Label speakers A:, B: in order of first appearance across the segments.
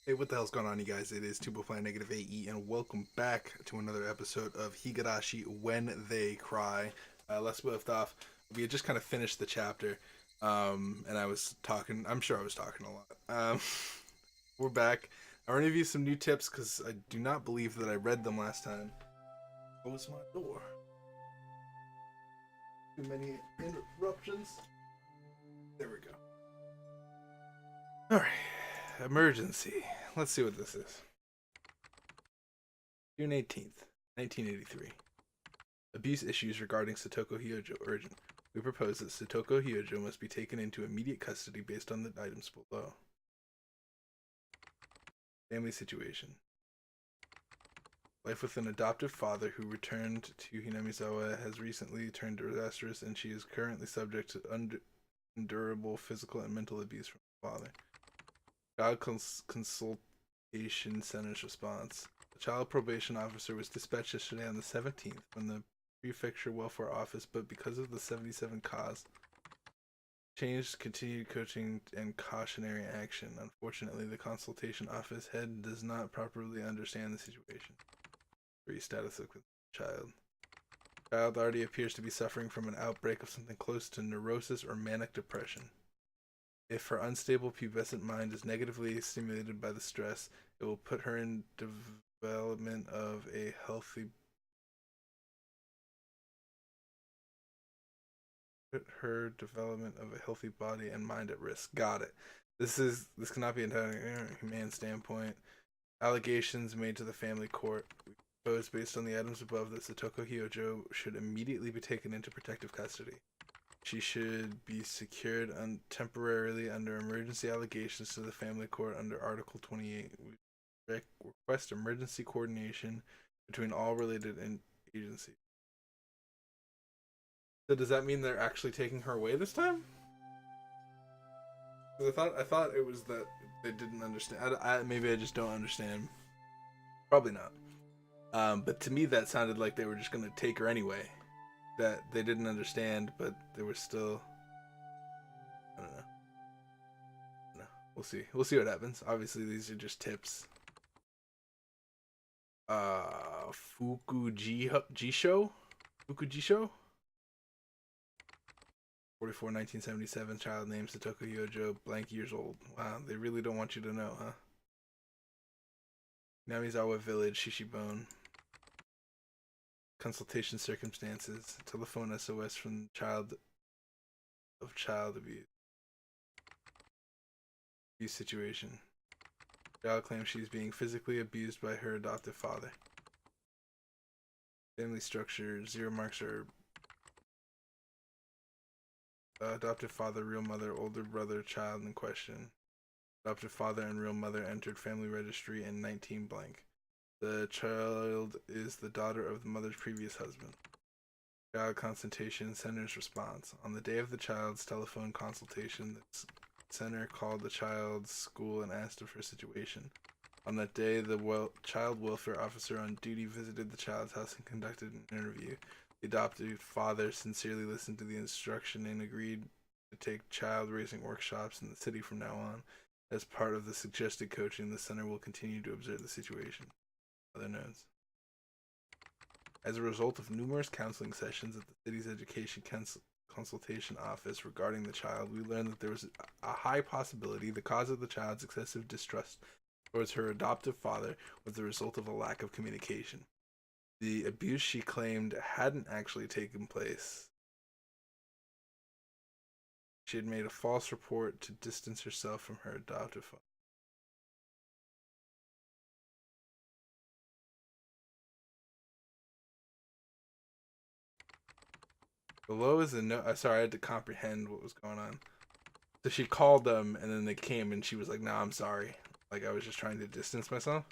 A: Hey, what the hell's going on, you guys? It is Tubo playing Negative AE, and welcome back to another episode of Higurashi When They Cry. Let's lift off. We had just kind of finished the chapter, and I was talking. I'm sure I was talking a lot. We're back. I want to give you some new tips because I do not believe that I read them last time. Close my door. Too many interruptions. There we go. All right. Emergency. Let's see what this is. June 18th, 1983. Abuse issues regarding Satoko Hyojo urgent. We propose that Satoko Hyojo must be taken into immediate custody based on the items below. Family situation. Life with an adoptive father who returned to Hinamizawa has recently turned disastrous, and she is currently subject to unendurable physical and mental abuse from her father. Child Consultation Center's response. The child probation officer was dispatched yesterday on the 17th from the prefecture welfare office, but because of the 77 cause, changed continued coaching and cautionary action. Unfortunately, the consultation office head does not properly understand the situation. Status of the child. Child already appears to be suffering from an outbreak of something close to neurosis or manic depression. If her unstable pubescent mind is negatively stimulated by the stress, it will put her in development of a healthy body and mind at risk. Got it. This cannot be entirely humane standpoint. Allegations made to the family court. Proposed based on the items above that Satoko Hyojo should immediately be taken into protective custody. She should be secured temporarily under emergency allegations to the family court under Article 28. We request emergency coordination between all related agencies. So does that mean they're actually taking her away this time? I thought it was that they didn't understand. Maybe I just don't understand. Probably not. But to me, that sounded like they were just gonna take her anyway. That they didn't understand, but they were still. I don't know. No, we'll see. We'll see what happens. Obviously, these are just tips. Fukujisho? Fukujisho? 44, 1977, child named Satoko Hyojo, blank years old. Wow, they really don't want you to know, huh? Namizawa Village, Shishibone. Consultation circumstances. Telephone SOS from child abuse. Abuse situation. Child claims she's being physically abused by her adoptive father. Family structure, 0 marks are adoptive father, real mother, older brother, child in question. Adoptive father and real mother entered family registry in 19 blank. The child is the daughter of the mother's previous husband. Child consultation center's response. On the day of the child's telephone consultation, the center called the child's school and asked of her situation. On that day, the child welfare officer on duty visited the child's house and conducted an interview. The adoptive father sincerely listened to the instruction and agreed to take child raising workshops in the city from now on. As part of the suggested coaching, the center will continue to observe the situation. Other notes. As a result of numerous counseling sessions at the city's education consultation office regarding the child, we learned that there was a high possibility the cause of the child's excessive distrust towards her adoptive father was the result of a lack of communication. The abuse she claimed hadn't actually taken place. She had made a false report to distance herself from her adoptive father. Below is a note. Sorry, I had to comprehend what was going on. So she called them, and then they came, and she was like, "No, I'm sorry. Like I was just trying to distance myself."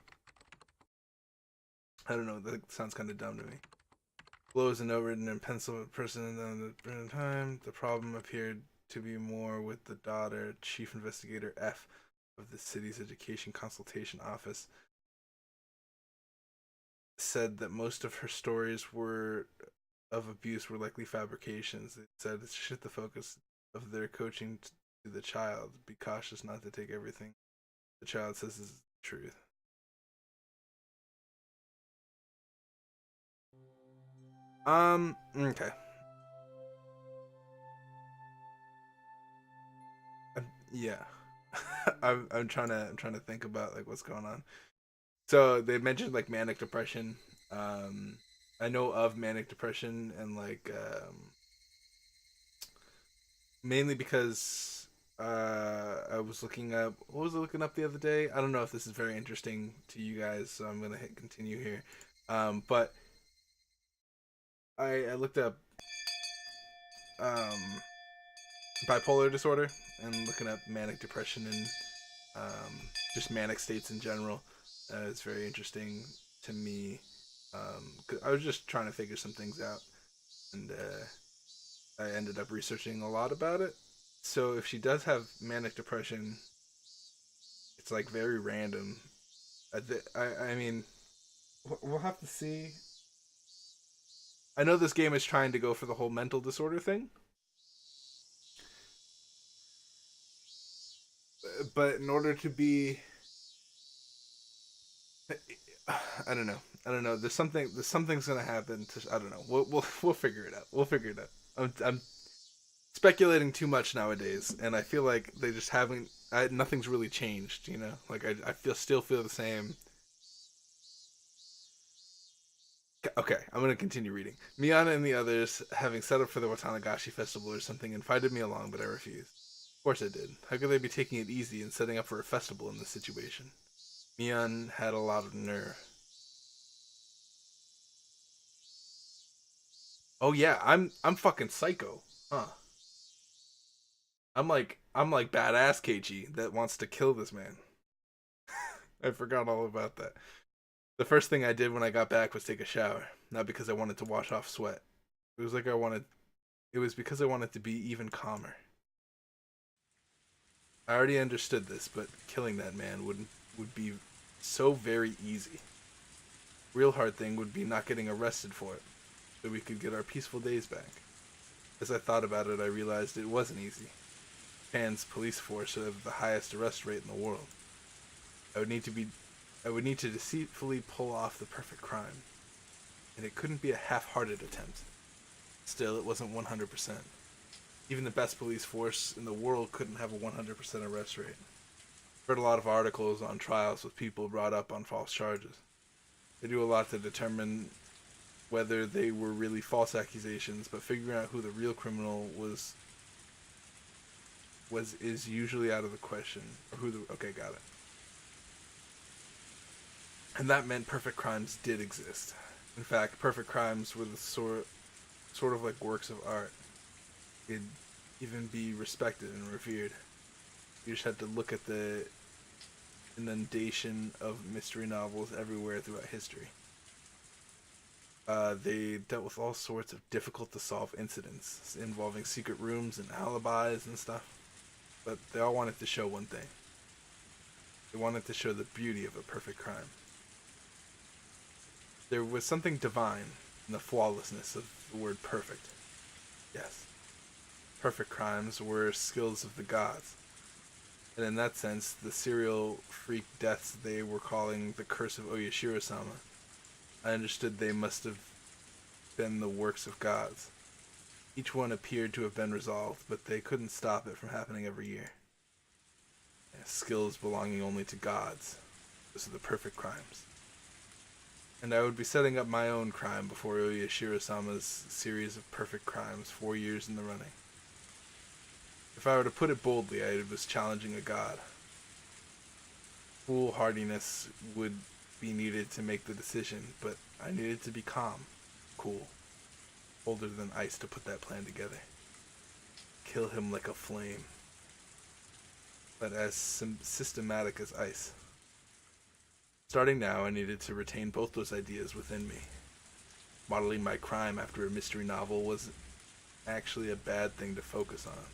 A: I don't know. That sounds kind of dumb to me. Below is a note written in pencil. Person at the time. The problem appeared to be more with the daughter. Chief Investigator F of the city's education consultation office said that most of her stories were of abuse were likely fabrications. It said it shift the focus of their coaching to the child. Be cautious not to take everything the child says is truth. Okay. Yeah. I'm trying to think about like what's going on. So they mentioned like manic depression. Um, I know of manic depression and like mainly because I was looking up what was I looking up the other day? I don't know if this is very interesting to you guys, so I'm gonna hit continue here. But I looked up um, bipolar disorder and looking up manic depression and just manic states in general. It's very interesting to me. 'Cause I was just trying to figure some things out, and I ended up researching a lot about it. So if she does have manic depression, it's like very random. I mean, we'll have to see. I know this game is trying to go for the whole mental disorder thing, but in order to be, I don't know. I don't know. There's something. There's something's gonna happen. I don't know. We'll figure it out. We'll figure it out. I'm speculating too much nowadays, and I feel like they just haven't. Nothing's really changed. You know, like I still feel the same. Okay, I'm gonna continue reading. Miyana and the others, having set up for the Watanagashi festival or something, invited me along, but I refused. Of course I did. How could they be taking it easy and setting up for a festival in this situation? Mian had a lot of nerve. Oh yeah, I'm fucking psycho, huh? I'm like badass KG that wants to kill this man. I forgot all about that. The first thing I did when I got back was take a shower, not because I wanted to wash off sweat. It was like I wanted. It was because I wanted to be even calmer. I already understood this, but killing that man would be so very easy. Real hard thing would be not getting arrested for it, so we could get our peaceful days back. As I thought about it, I realized it wasn't easy. Japan's police force have the highest arrest rate in the world. I would need to be I would need to deceitfully pull off the perfect crime, and it couldn't be a half-hearted attempt. Still, it wasn't 100%. Even the best police force in the world couldn't have a 100% arrest rate. I've read a lot of articles on trials with people brought up on false charges. They do a lot to determine whether they were really false accusations, but figuring out who the real criminal was is usually out of the question. Or who the okay, got it. And that meant perfect crimes did exist. In fact, perfect crimes were the sort of like works of art. Could even be respected and revered. You just had to look at the inundation of mystery novels everywhere throughout history. They dealt with all sorts of difficult to solve incidents involving secret rooms and alibis and stuff. But they all wanted to show one thing. They wanted to show the beauty of a perfect crime. There was something divine in the flawlessness of the word perfect. Yes, perfect crimes were skills of the gods. And in that sense, the serial freak deaths they were calling the curse of Oyashiro-sama, I understood they must have been the works of gods. Each one appeared to have been resolved, but they couldn't stop it from happening every year. Skills belonging only to gods. Those are the perfect crimes. And I would be setting up my own crime before Oyashiro-sama's series of perfect crimes 4 years in the running. If I were to put it boldly, I was challenging a god. Foolhardiness would be needed to make the decision, but I needed to be calm, cool, colder than ice to put that plan together. Kill him like a flame, but as systematic as ice. Starting now, I needed to retain both those ideas within me. Modeling my crime after a mystery novel was actually a bad thing to focus on.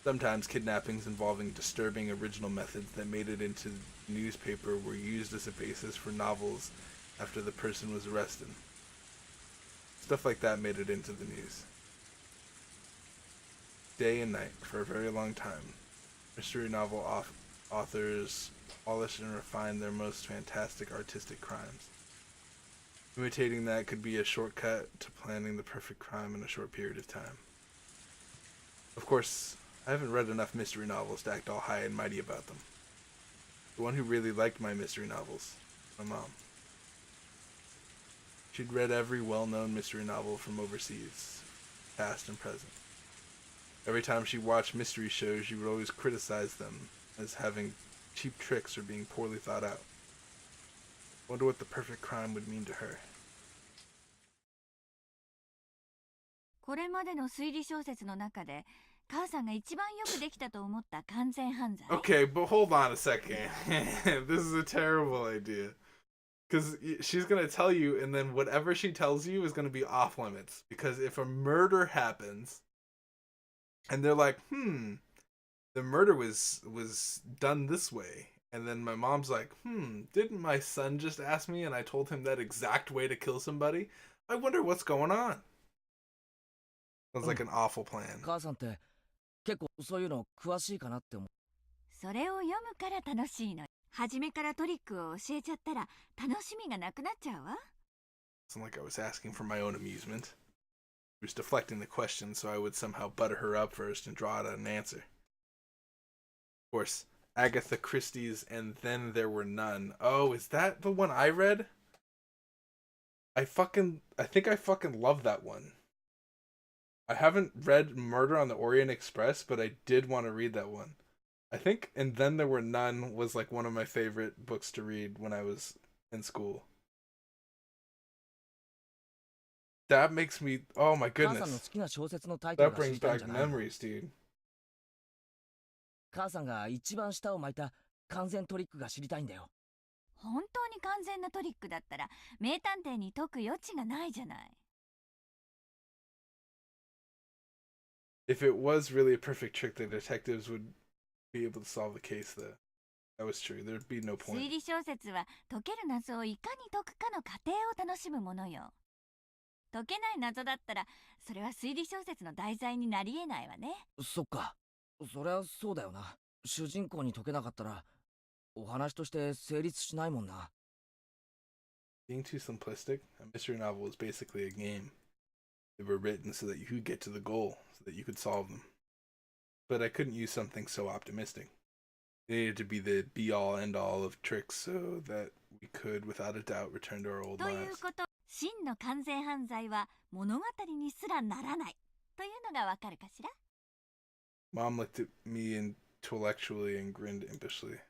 A: Sometimes kidnappings involving disturbing original methods that made it into the newspaper were used as a basis for novels after the person was arrested. Stuff like that made it into the news. Day and night, for a very long time, mystery novel authors polish and refine their most fantastic artistic crimes. Imitating that could be a shortcut to planning the perfect crime in a short period of time. Of course, I haven't read enough mystery novels to act all high and mighty about them. The one who really liked my mystery novels, my mom. She'd read every well-known mystery novel from overseas, past and present. Every time she watched mystery shows, she would always criticize them as having cheap tricks or being poorly thought out. Wonder what the perfect crime would mean to her.
B: これまでの推理小説の中で母さんが一番よくできたと思った完全犯罪。
A: Okay, but hold on a second. This is a terrible idea. Because she's going to tell you, and then whatever she tells you is going to be off limits. Because if a murder happens, and they're like, the murder was done this way. And then my mom's like, didn't my son just ask me and I told him that exact way to kill somebody? I wonder what's going on. Sounds like an awful plan.
C: 母さんって結構そういうの詳しいかなって思う。
B: それを読むから楽しいの。初めからトリックを教えちゃったら楽しみがなくなっちゃうわ。
A: It's not like I was asking for my own amusement. She was deflecting the question so I would somehow butter her up first and draw out an answer. Of course, Agatha Christie's And Then There Were None. Oh, is that the one I read? I think I fucking love that one. I haven't read Murder on the Orient Express, but I did want to read that one. I think And Then There Were None was like one of my favorite books to read when I was in school. That makes me, oh my
C: 母さんの
A: goodness.
C: 好きな小説のタイトル
A: That
C: が知
A: brings
C: りたいんじ
A: back
C: ゃない？
A: memories, dude.
C: 母さんが一番舌を巻いた完全トリックが知りたいんだよ。
B: 本当に完全なトリックだったら名探偵に解く余地がないじゃない。
A: If it was really a perfect trick, the detectives would be able to solve the case, though. That was true. There'd be no
B: 推
A: point.
B: 理小説は解ける謎をいかに解くかの過程を楽しむものよ。解けない謎だったらそれは推理小説の題材になり得ないわね。
C: そっか。そりゃそうだよな。主人公に解けなかったらお話として成立しないもんな。
A: Being too simplistic, a mystery novel is basically a game. They were written so that you could get to the goal, so that you could solve them. But I couldn't use something so optimistic. It needed to be the be-all, end-all of tricks so that we could, without a doubt, return to our old
B: という
A: lives.
B: こと、真の完全犯罪は物語にすらならないというのがわかるかしら？
A: Mom looked at me intellectually and grinned impishly.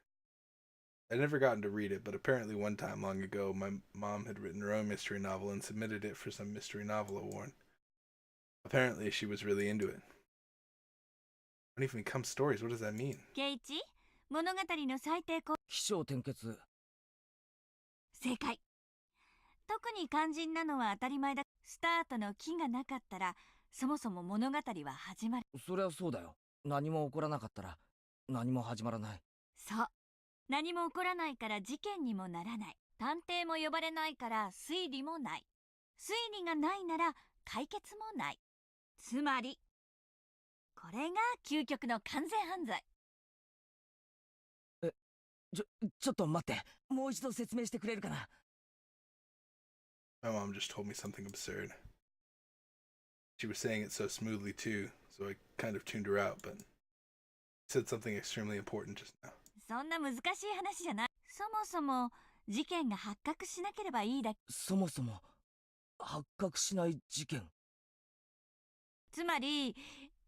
A: I'd never gotten to read it, but apparently one time long ago, my mom had written her own mystery novel and submitted it for some mystery novel award. Apparently, she was really into it. Don't even become stories. What does that mean?
B: ケイチ、物語の最低高
C: 起承転結。
B: 正解。特に肝心なのは当たり前だ。スタートの木がなかったらそもそも物語は始まる。
C: そりゃそうだよ。何も起こらなかったら何も始まらない。
B: そう。何も起こらないから事件にもならない。探偵も呼ばれないから推理もない。推理がないなら解決もない。つまりこれが究極の完全犯罪。
C: ちょっと待って。もう一度説明してくれるかな。
A: My mom just told me something absurd. She was saying it so smoothly too, so I kind of tuned her out, but said something extremely important just now.
B: そんな難しい話じゃない。そもそも事件が発覚しなければいいだけ。
C: そもそも発覚しない事件。
B: つまり、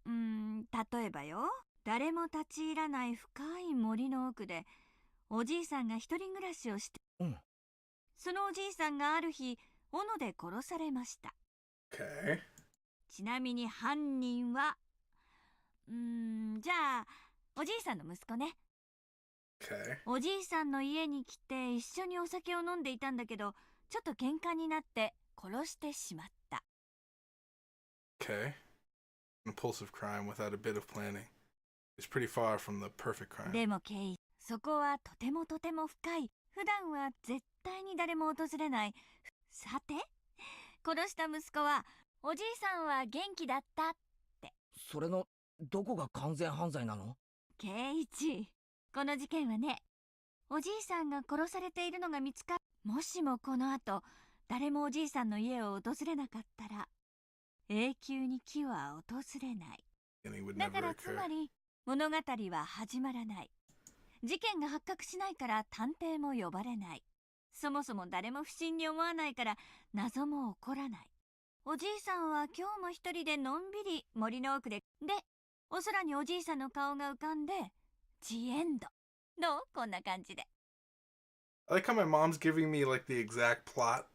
B: 例えばよ、誰も立ち入らない深い森の奥でおじいさんが一人暮らしをして、そのおじいさんがある日斧で殺されました。
A: Okay.
B: ちなみに犯人はじゃあおじいさんの息子ね。
A: Okay.
B: おじいさんの家に来て一緒にお酒を飲んでいたんだけど、ちょっと喧嘩になって殺してしまった。
A: Okay. An impulsive crime without a bit of planning is pretty far from the perfect crime.
B: でもケイ、そこはとてもとても深い、普段は絶対に誰も訪れない。さて、殺した息子はおじいさんは元気だったって。
C: それのどこが完全犯罪なの？
B: ケイチ、この事件はね、おじいさんが殺されているのが見つかる。もしもこの後、誰もおじいさんの家を訪れなかったら、永久に木は訪れない。
A: And he would
B: だか
A: never
B: らつ
A: occur.
B: まり、物語は始まらない。事件が発覚しないから探偵も呼ばれない。そもそも誰も不審に思わないから謎も起こらない。おじいさんは今日も一人でのんびり森の奥で、お空におじいさんの顔が浮かんで、ジエンド。どう？こんな感じで。
A: I like how my mom's giving me like the exact plot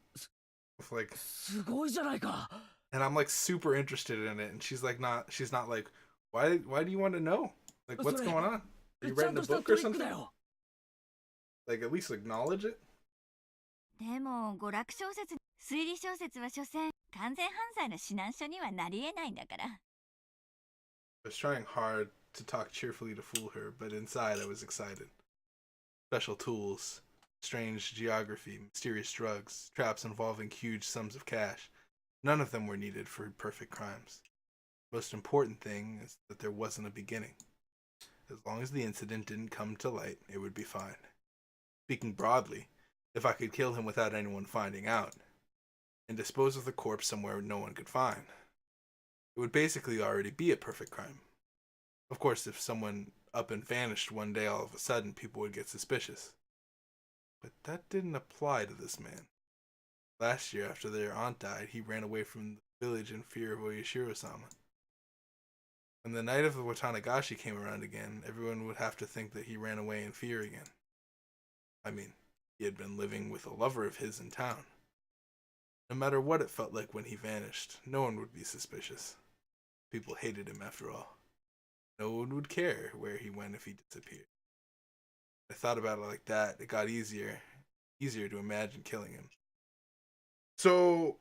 A: of like,
C: すごいじゃないか。
A: and I'm like super interested in it, and she's not like, why do you want to know? Like, what's going on? Are you
C: ちゃ
A: writing
C: ん
A: a
C: とした
A: book
C: ト
A: or
C: リックだ
A: something?
C: よ。
A: Like, at least acknowledge it?
B: でも娯楽小説、推理小説は所詮完全犯罪の指南書にはなり得ないんだから。
A: I was trying hard to talk cheerfully to fool her, but inside I was excited. Special tools, strange geography, mysterious drugs, traps involving huge sums of cash. None of them were needed for perfect crimes. Most important thing is that there wasn't a beginning. As long as the incident didn't come to light, it would be fine. Speaking broadly, if I could kill him without anyone finding out, and dispose of the corpse somewhere no one could find, it would basically already be a perfect crime. Of course, if someone up and vanished one day all of a sudden, people would get suspicious. But that didn't apply to this man. Last year, after their aunt died, he ran away from the village in fear of Oyashiro-sama. When the night of the Watanagashi came around again, everyone would have to think that he ran away in fear again. I mean, he had been living with a lover of his in town. No matter what it felt like when he vanished, no one would be suspicious. People hated him after all. No one would care where he went if he disappeared. I thought about it like that. It got easier to imagine killing him. So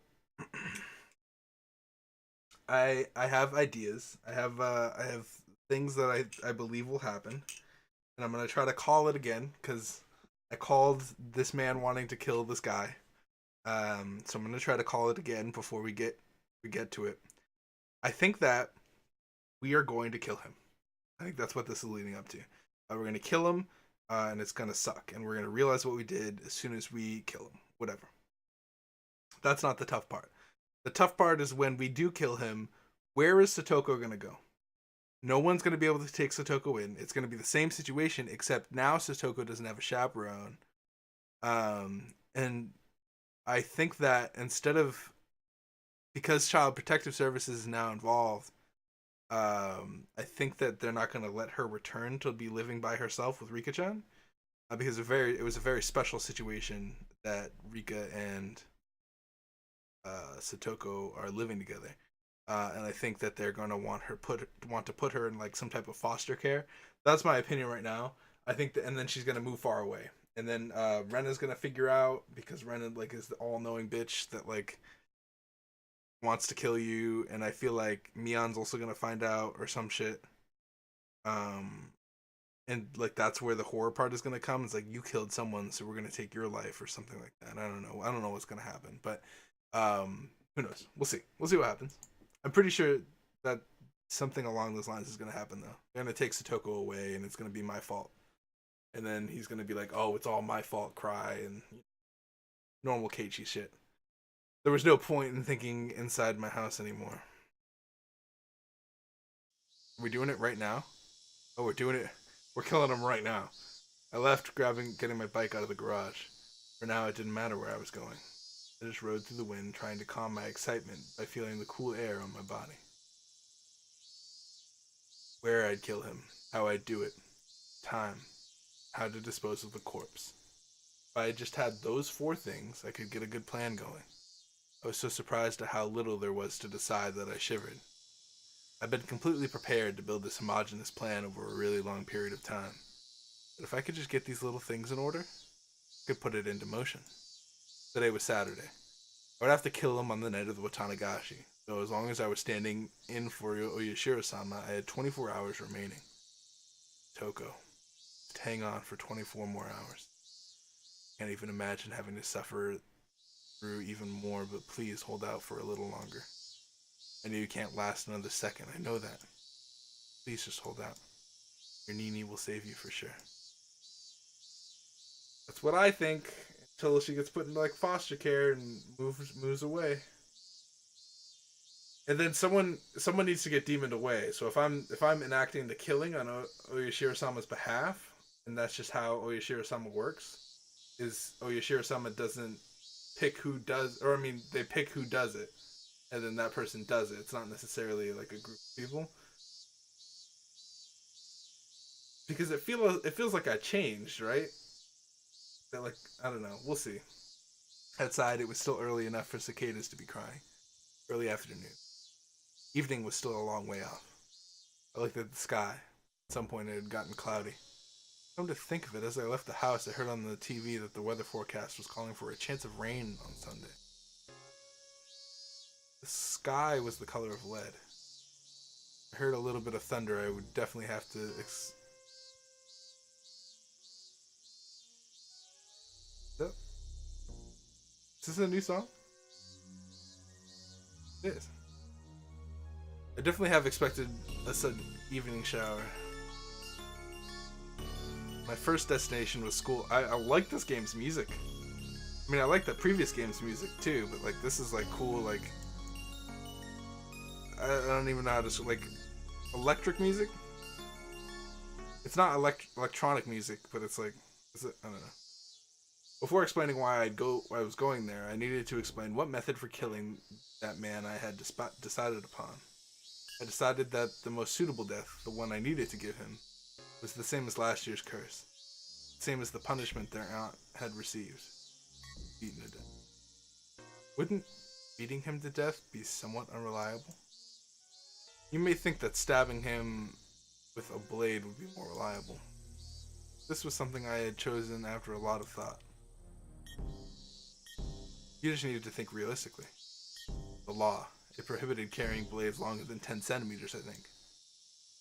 A: I have ideas. I have things that I believe will happen, and I'm gonna try to call it again because I called this man wanting to kill this guy. So I'm gonna try to call it again before we get to it. I think that we are going to kill him. I think that's what this is leading up to. We're gonna kill him, and it's gonna suck, and we're gonna realize what we did as soon as we kill him. Whatever. That's not the tough part. The tough part is when we do kill him, where is Satoko going to go? No one's going to be able to take Satoko in. It's going to be the same situation, except now Satoko doesn't have a chaperone. And I think that because Child Protective Services is now involved, I think that they're not going to let her return to be living by herself with Rika-chan. Because it was a very special situation that Rika and Satoko are living together, and I think that they're gonna want to put her in like some type of foster care. That's my opinion right now. I think that, and then she's gonna move far away, and then Rena's gonna figure out, because Rena like is the all-knowing bitch that like wants to kill you, and I feel like Mion's also gonna find out or some shit. And like that's where the horror part is gonna come. It's like you killed someone, so we're gonna take your life or something like that. I don't know what's gonna happen, but who knows? We'll see what happens. I'm pretty sure that something along those lines is going to happen, though. They're going to take Satoko away, and it's going to be my fault. And then he's going to be like, oh, it's all my fault, cry, and normal Keiichi shit. There was no point in thinking inside my house anymore. Are we doing it right now? Oh, we're doing it. We're killing him right now. I left, getting my bike out of the garage. For now, it didn't matter where I was going. I just rode through the wind, trying to calm my excitement by feeling the cool air on my body. Where I'd kill him, how I'd do it, time, how to dispose of the corpse. If I had just had those 4 things, I could get a good plan going. I was so surprised at how little there was to decide that I shivered. I've been completely prepared to build this homogeneous plan over a really long period of time. But if I could just get these little things in order, I could put it into motion. Today was Saturday. I would have to kill him on the night of the Watanagashi, so as long as I was standing in for Oyashiro-sama, I had 24 hours remaining. Toko. Just hang on for 24 more hours. Can't even imagine having to suffer through even more, but please hold out for a little longer. I know you can't last another second, I know that. Please just hold out. Your Nini will save you for sure. That's what I think. Until she gets put into like foster care and moves away. And then someone needs to get demoned away. So if I'm enacting the killing on Oyashiro-sama's behalf, and that's just how Oyashiro-sama works, is Oyashiro-sama doesn't pick who does, or I mean, they pick who does it, and then that person does it. It's not necessarily like a group of people, because it feels like I changed, right? That like I don't know. We'll see. Outside, it was still early enough for cicadas to be crying. Early afternoon. Evening was still a long way off. I looked at the sky. At some point, it had gotten cloudy. Come to think of it, as I left the house, I heard on the TV that the weather forecast was calling for a chance of rain on Sunday. The sky was the color of lead. I heard a little bit of thunder. I would definitely have to... Is this a new song? It is. I definitely have expected a sudden evening shower. My first destination was school. I like this game's music. I mean, I like the previous game's music too, but like this is like cool. Like I don't even know how to like electric music. It's not electronic music, but it's like I don't know. Before explaining why I was going there, I needed to explain what method for killing that man I had decided upon. I decided that the most suitable death, the one I needed to give him, was the same as last year's curse. Same as the punishment their aunt had received. Beaten to death. Wouldn't beating him to death be somewhat unreliable? You may think that stabbing him with a blade would be more reliable. This was something I had chosen after a lot of thought. You just needed to think realistically. The law. It prohibited carrying blades longer than 10 centimeters, I think.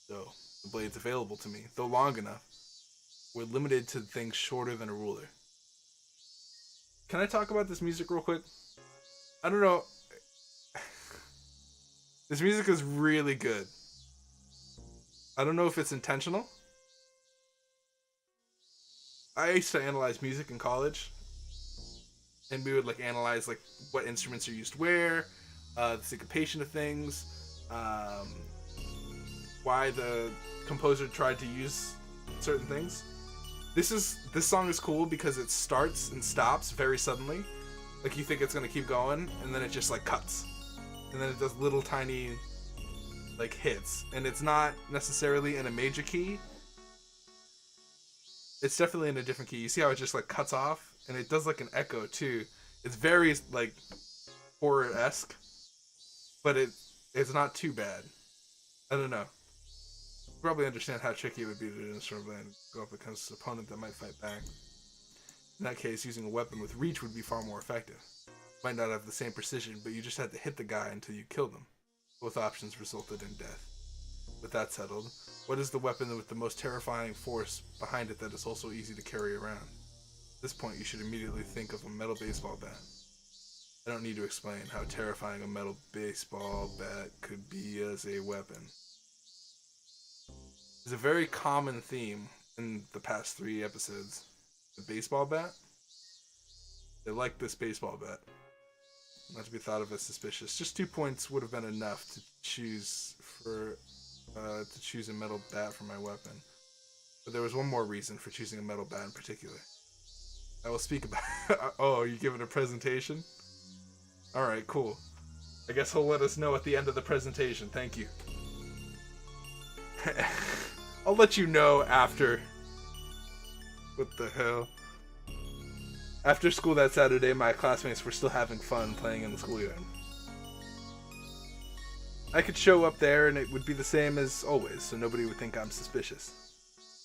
A: So, the blades available to me, though long enough, were limited to things shorter than a ruler. Can I talk about this music real quick? I don't know. This music is really good. I don't know if it's intentional. I used to analyze music in college. And we would like analyze like what instruments are used where, the syncopation of things, why the composer tried to use certain things. This song is cool because it starts and stops very suddenly. Like you think it's gonna keep going, and then it just like cuts, and then it does little tiny like hits, and it's not necessarily in a major key. It's definitely in a different key. You see how it just like cuts off, and it does like an echo too. It's very like horror-esque, but it's not too bad. I don't know. You probably understand how tricky it would be to do this and go up against an opponent that might fight back. In that case, using a weapon with reach would be far more effective. Might not have the same precision, but you just had to hit the guy until you killed him. Both options resulted in death. With that settled, what is the weapon with the most terrifying force behind it that is also easy to carry around? At this point, you should immediately think of a metal baseball bat. I don't need to explain how terrifying a metal baseball bat could be as a weapon. It's a very common theme in the past 3 episodes. The baseball bat. They like this baseball bat. Not to be thought of as suspicious. Just 2 points would have been enough to choose a metal bat for my weapon. But there was one more reason for choosing a metal bat in particular. I will speak about Oh, you giving a presentation? Alright, cool. I guess he'll let us know at the end of the presentation. Thank you. I'll let you know after. What the hell? After school that Saturday, my classmates were still having fun playing in the schoolyard. I could show up there and it would be the same as always, so nobody would think I'm suspicious.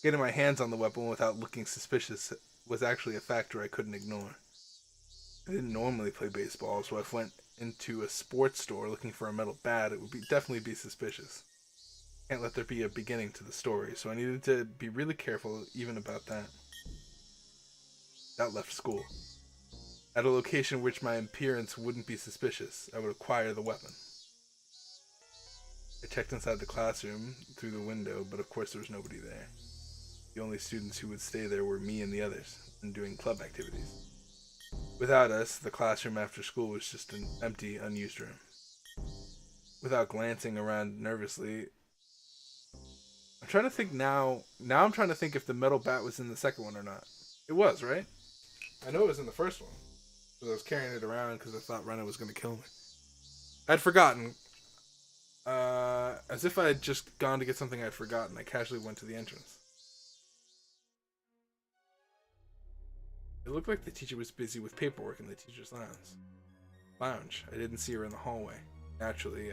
A: Getting my hands on the weapon without looking suspicious was actually a factor I couldn't ignore. I didn't normally play baseball, so if I went into a sports store looking for a metal bat, it would definitely be suspicious. Can't let there be a beginning to the story, so I needed to be really careful even about that. That left school. At a location which my appearance wouldn't be suspicious, I would acquire the weapon. I checked inside the classroom through the window, but of course there was nobody there. The only students who would stay there were me and the others, and doing club activities. Without us, the classroom after school was just an empty, unused room. Without glancing around nervously, I'm trying to think now. Now I'm trying to think if the metal bat was in the second one or not. It was, right? I know it was in the first one. Because I was carrying it around because I thought Rena was going to kill me. I'd forgotten. As if I had just gone to get something I'd forgotten, I casually went to the entrance. It looked like the teacher was busy with paperwork in the teacher's lounge. I didn't see her in the hallway. Naturally,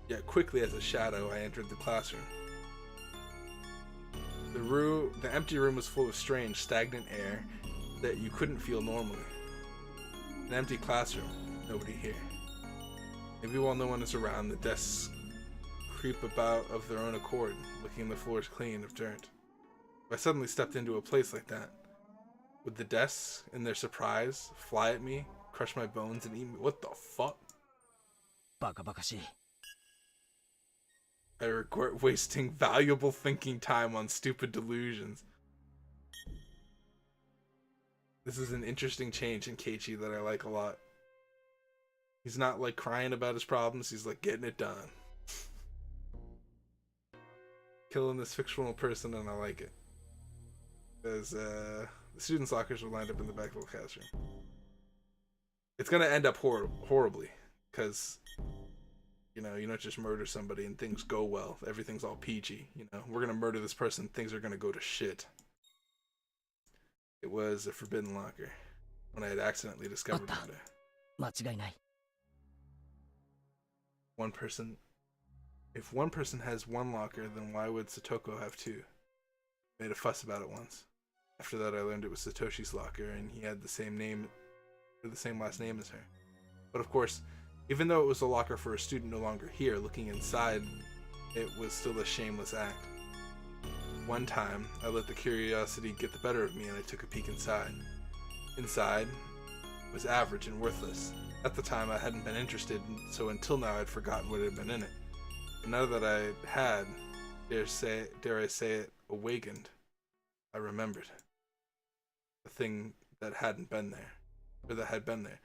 A: yet quickly as a shadow, I entered the classroom. The empty room was full of strange, stagnant air that you couldn't feel normally. An empty classroom, nobody here. Maybe while no one is around, the desks creep about of their own accord, licking the floors clean of dirt. If I suddenly stepped into a place like that, would the desks, in their surprise, fly at me, crush my bones, and eat me? What the fuck?
C: バカバカしい。
A: I regret wasting valuable thinking time on stupid delusions. This is an interesting change in Keiichi that I like a lot. He's not like crying about his problems, he's like getting it done. Killing this fictional person, and I like it. Because the students' lockers were lined up in the back of the classroom. It's gonna end up horribly, because you don't just murder somebody and things go well. Everything's all peachy. We're gonna murder this person, things are gonna go to shit. It was a forbidden locker when I had accidentally discovered it.
C: 間違いない。
A: One person. If one person has one locker, then why would Satoko have two? Made a fuss about it once. After that, I learned it was Satoshi's locker, and he had the same name, or the same last name as her. But of course, even though it was a locker for a student no longer here, looking inside, it was still a shameless act. One time, I let the curiosity get the better of me, and I took a peek inside. Inside was average and worthless. At the time, I hadn't been interested, so until now, I'd forgotten what had been in it. But now that I had, dare I say it, awakened, I remembered. The thing that hadn't been there, or that had been there.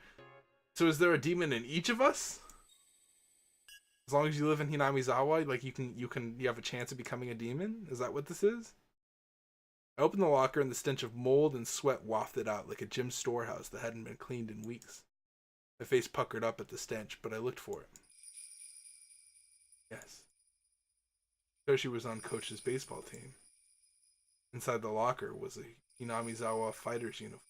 A: So is there a demon in each of us? As long as you live in Hinamizawa, like you have a chance of becoming a demon? Is that what this is? I opened the locker and the stench of mold and sweat wafted out like a gym storehouse that hadn't been cleaned in weeks. My face puckered up at the stench, but I looked for it. Yes. Toshi was on Coach's baseball team. Inside the locker was a Hinamizawa fighter's uniform.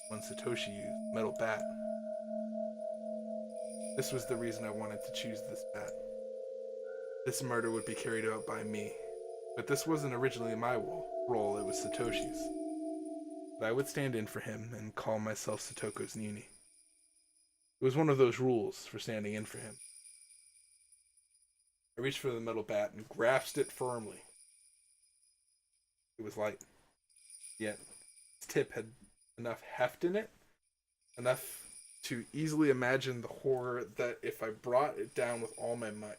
A: One Satoshi used, metal bat. This was the reason I wanted to choose this bat. This murder would be carried out by me. But this wasn't originally my role, it was Satoshi's. But I would stand in for him and call myself Satoko's Nuni. It was one of those rules for standing in for him. I reached for the metal bat and grasped it firmly. It was light, yet its tip had enough heft in it, enough to easily imagine the horror that if I brought it down with all my might,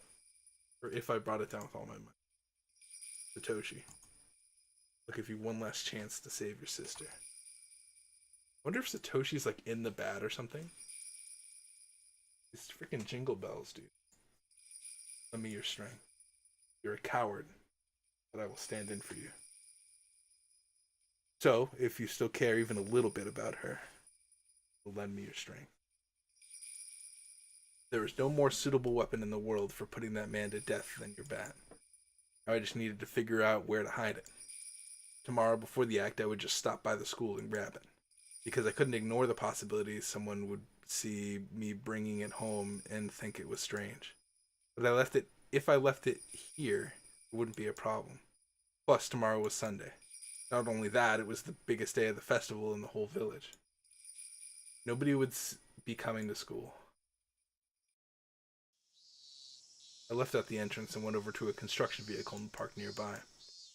A: Satoshi, I'll give you one last chance to save your sister. I wonder if Satoshi's like in the bat or something. These freaking jingle bells, dude. Lend me your strength. You're a coward, but I will stand in for you. So, if you still care even a little bit about her, lend me your strength. There is no more suitable weapon in the world for putting that man to death than your bat. I just needed to figure out where to hide it. Tomorrow, before the act, I would just stop by the school and grab it. Because I couldn't ignore the possibility someone would see me bringing it home and think it was strange. But if I left it here, it wouldn't be a problem. Plus, tomorrow was Sunday. Not only that, it was the biggest day of the festival in the whole village. Nobody would be coming to school. I left out the entrance and went over to a construction vehicle and parked nearby.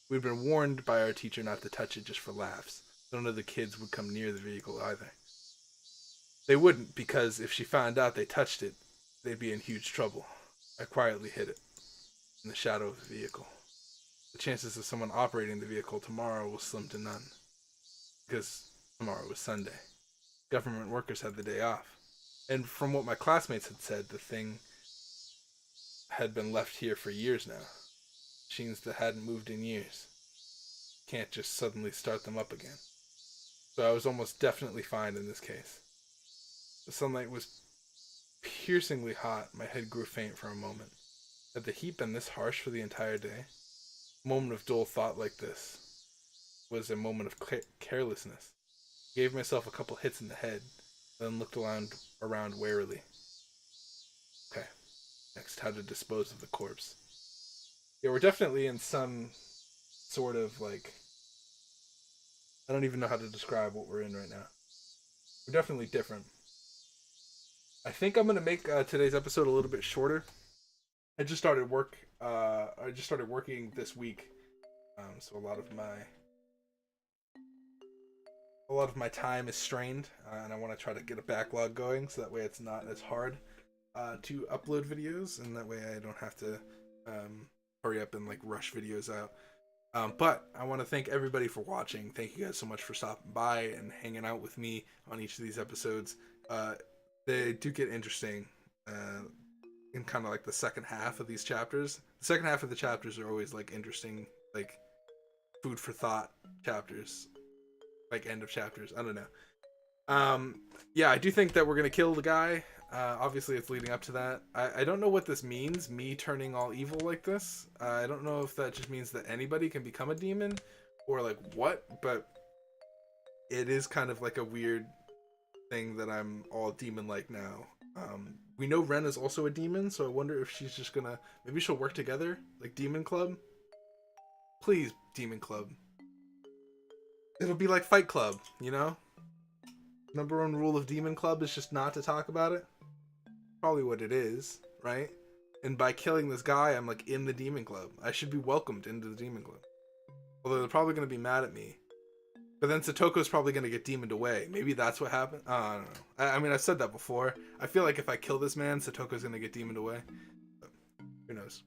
A: We'd been warned by our teacher not to touch it just for laughs. None of the kids would come near the vehicle either. They wouldn't, because if she found out they touched it, they'd be in huge trouble. I quietly hid it in the shadow of the vehicle. The chances of someone operating the vehicle tomorrow was slim to none, because tomorrow was Sunday. Government workers had the day off. And from what my classmates had said, the thing had been left here for years now. Machines that hadn't moved in years. Can't just suddenly start them up again. So I was almost definitely fine in this case. The sunlight was piercingly hot. My head grew faint for a moment. Had the heat been this harsh for the entire day? A moment of dull thought like this was a moment of carelessness. I gave myself a couple hits in the head, then looked around warily. Okay, next, how to dispose of the corpse. Yeah, we're definitely in some sort of like, I don't even know how to describe what we're in right now. We're definitely different. I think I'm gonna make today's episode a little bit shorter. I just started working this week, so a lot of my time is strained, and I want to try to get a backlog going, so that way it's not as hard to upload videos, and that way I don't have to hurry up and like rush videos out. But I want to thank everybody for watching. Thank you guys so much for stopping by and hanging out with me on each of these episodes. They do get interesting in kind of like the second half of these chapters. The second half of the chapters are always like interesting, like food for thought chapters, like end of chapters. I don't know. Yeah, I do think that we're gonna kill the guy. Obviously, it's leading up to that. I don't know what this means, me turning all evil like this. I don't know if that just means that anybody can become a demon, or like what, but it is kind of like a weird thing that I'm all demon-like now. We know Ren is also a demon, so I wonder if she's just gonna... Maybe she'll work together, like Demon Club? Please, Demon Club. It'll be like Fight Club, you know? Number one rule of Demon Club is just not to talk about it. Probably what it is, right? And by killing this guy, I'm like in the Demon Club. I should be welcomed into the Demon Club. Although they're probably going to be mad at me. But then Satoko's probably going to get demoned away. Maybe that's what happened. I don't know. I mean, I've said that before. I feel like if I kill this man, Satoko's going to get demoned away. But who knows?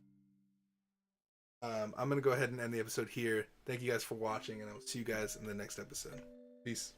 A: I'm going to go ahead and end the episode here. Thank you guys for watching, and I will see you guys in the next episode. Peace.